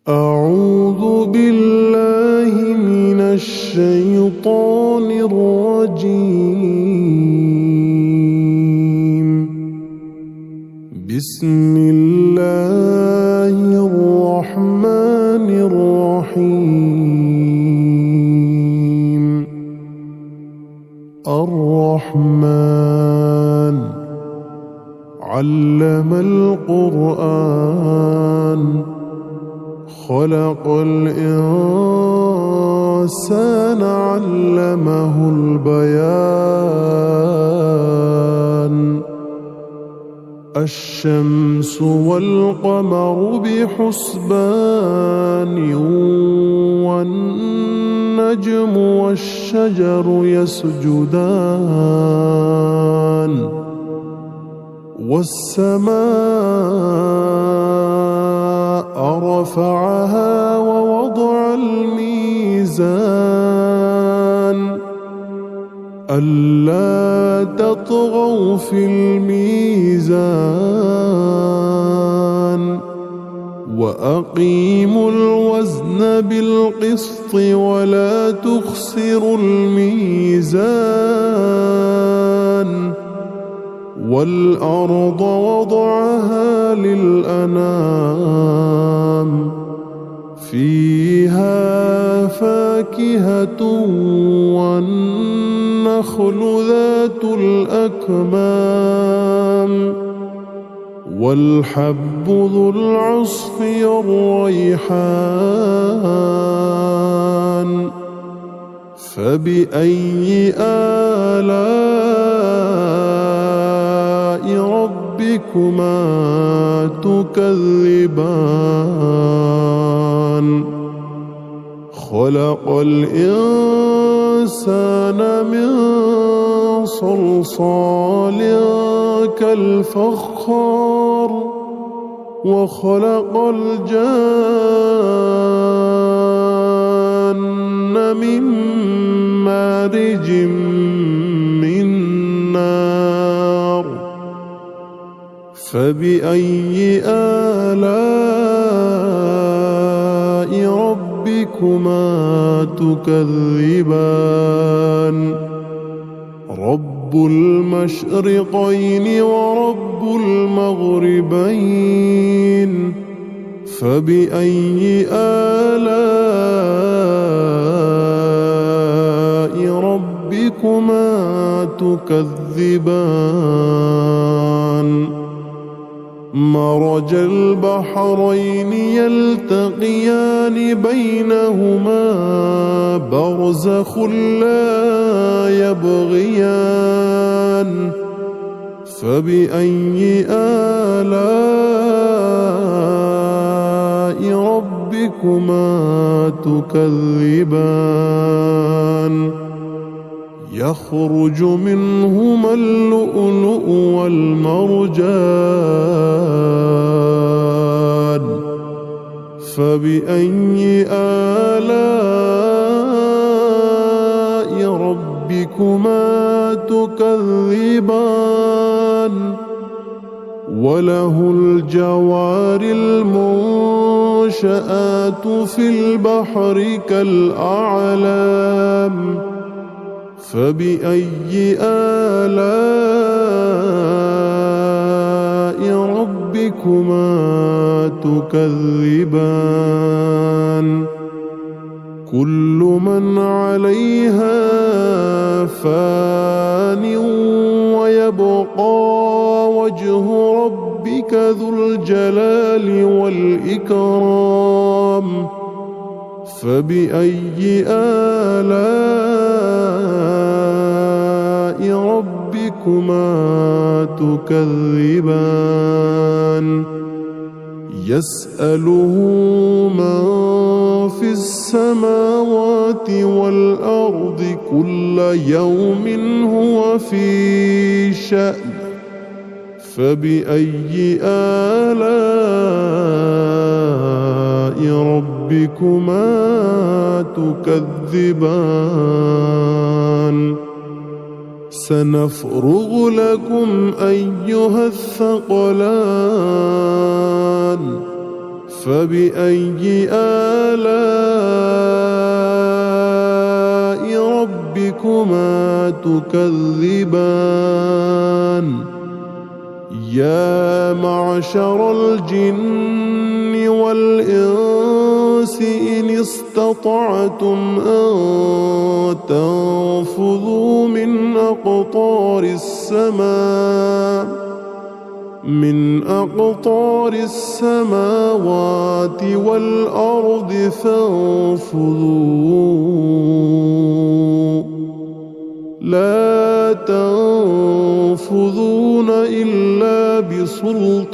أعوذ بالله من الشيطان الرجيم. بسم الله الرحمن الرحيم. الرحمن علم القرآن خلق الإنسان علمه البيان. الشمس والقمر بحسبان والنجم والشجر يسجدان والسماء رفعها ووضع الميزان ألا تطغوا في الميزان وأقيموا الوزن بالقسط ولا تخسروا الميزان والأرض وضعها للأنام فيها فاكهة والنخل ذات الأكمام والحب ذو العصف والريحان. فبأي آلاء ربكما تكذبان؟ خلق الإنسان من صلصال كالفخار وخلق الجان من مارج من نار. فبأي آلاء ربكما تكذبان؟ رب المشرقين ورب المغربين. فبأي آلاء ربكما تكذبان؟ مرج البحرين يلتقيان بينهما برزخ لا يبغيان. فبأي آلاء ربكما تكذبان؟ يخرج منهما اللؤلؤ والمرجان. فبأي آلاء ربكما تكذبان؟ وله الجوار المنشآت في البحر كالأعلام. فبأي آلاء ربكما تكذبان؟ كل من عليها فان ويبقى وجه ربك ذو الجلال والإكرام. فبأي آلاء ربكما تكذبان؟ يسأله من في السماوات والأرض كل يوم هو في شأن. فبأي آلاء ربكما تكذبان؟ سنفرغ لكم أيها الثقلان فبأي آلاء ربكما تكذبان يا معشر الجن والإنس إن استطعتم أن تنفذوا من أقطار السماوات والأرض فانفذوا لا تنفذون إلا بسلطان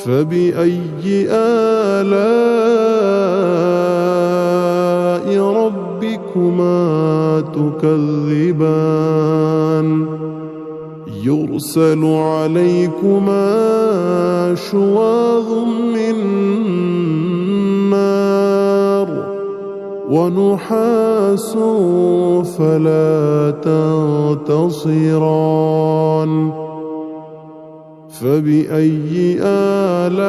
فبأي آلاء ربكما تكذبان يرسل عليكما شواظ من نار ونحاس فلا تنتصران فبأي آلاء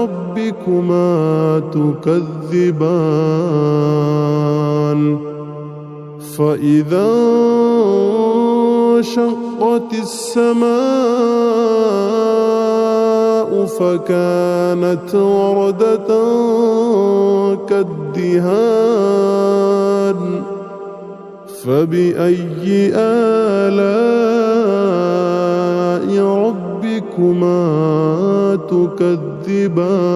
ربكما تكذبان فإذا انشقت السماء فكانت وردة كالدهان فبأي آلاء ربكما تكذبان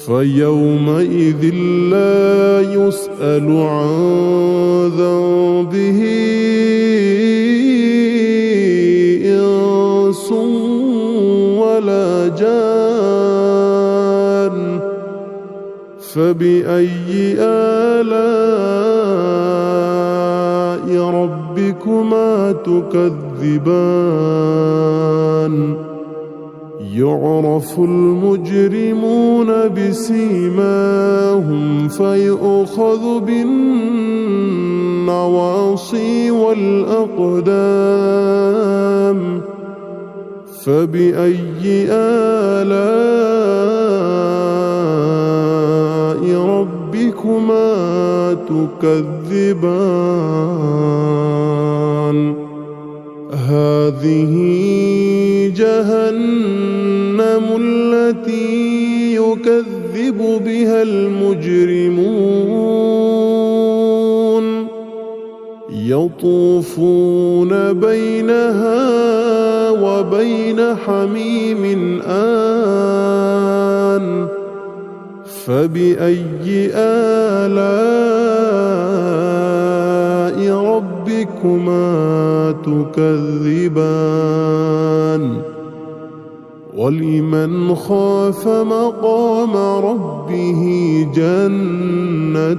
فيومئذ لا يسأل عن ذنبه إنس ولا جان فبأي آلاء ربكما تكذبان يعرف المجرمون بسيماهم فيؤخذ بالنواصي والأقدام فبأي آلاء ربكما تكذبان هذه جهنم التي يكذب بها المجرمون يطوفون بينها وبين حميم آن فبأي آلاء ربكما تكذبان ولمن خاف مقام ربه جنتان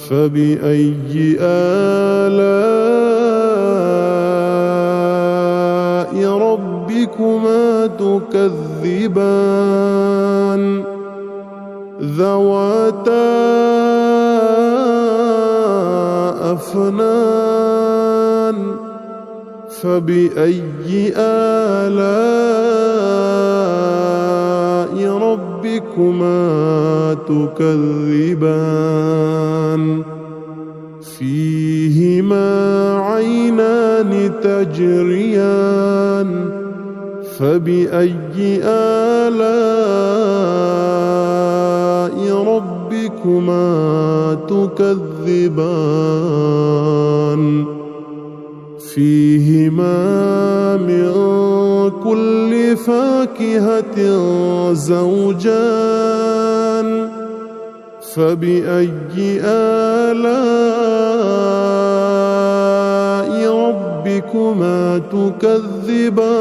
فبأي آلاء ربكما تكذبان ذواتا أفنان فبأي آلاء ربكما تكذبان فيهما عينان تجريان فبأي آلاء ربكما تكذبان فيهما من كل فاكهة زوجان فبأي آلاء ربكما تكذبان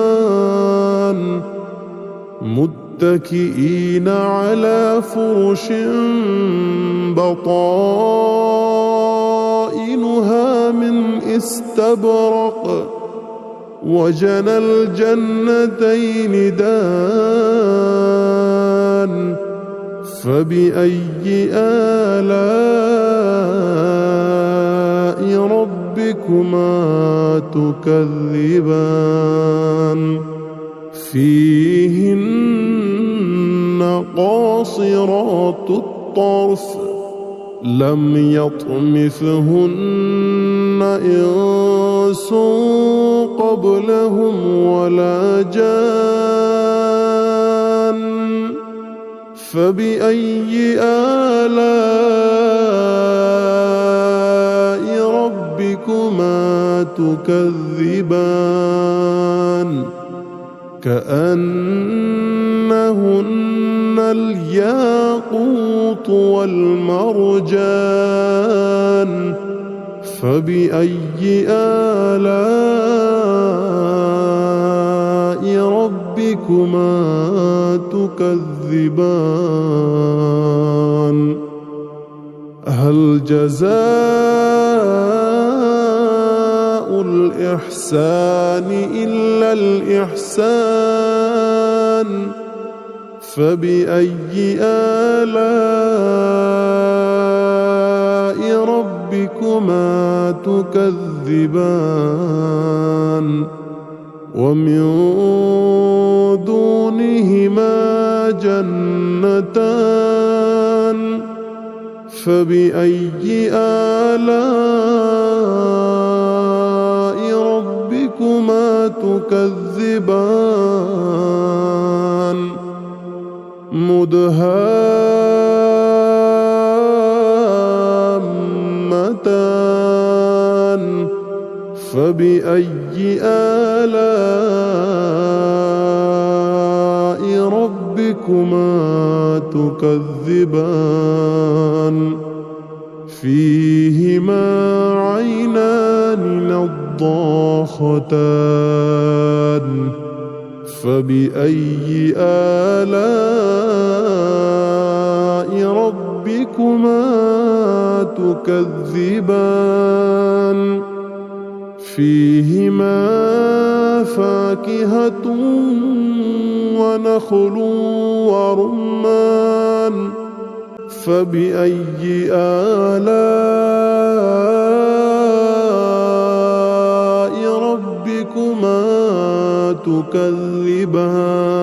متكئين على فرش بطائنها من استبرق وجنى الجنتين دان فبأي آلاء ربكما ربكما تكذبان فيهن قاصرات الطرف لم يطمثهن إنس قبلهم ولا جان فبأي آلاء ربكما تكذبان كأنهن الياقوت والمرجان فبأي آلاء ربكما تكذبان هل جزاء الإحسان إلا الإحسان فبأي آلاء ربكما تكذبان ومن دونهما جنتان فبأي آلاء ربكما تكذبان مدهامتان فبأي آلاء ربكما تكذبان فيهما عينان نضاختان فبأي آلاء ربكما تكذبان فيهما فاكهة ونخل ورمان فبأي آلاء ربكما تكذبان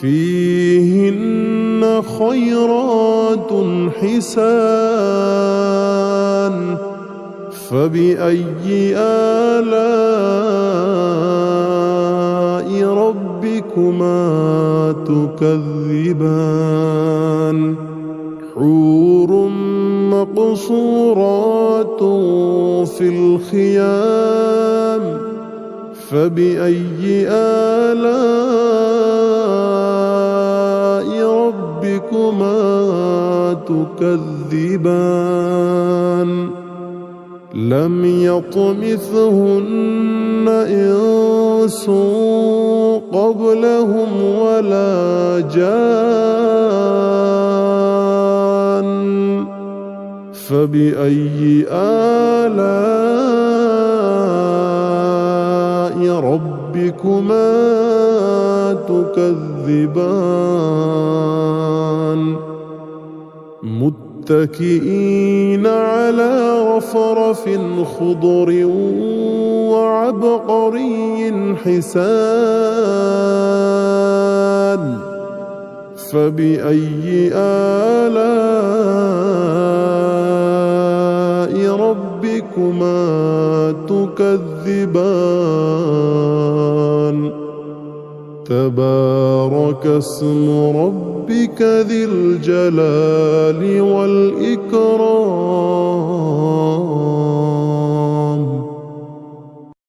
فيهن خيرات حسان فبأي آلاء ربكما تكذبان حور مقصورات في الخيام فبأي آلاء ربكما تكذبان لم يطمثهن إنس قبلهم ولا جان فبأي آلاء ربكما تكذبان متكئين على رفرف خضر وعبقري حسان فبأي آلاء ربكما تكذبان تبارك اسم ربك ذي الجلال والإكرام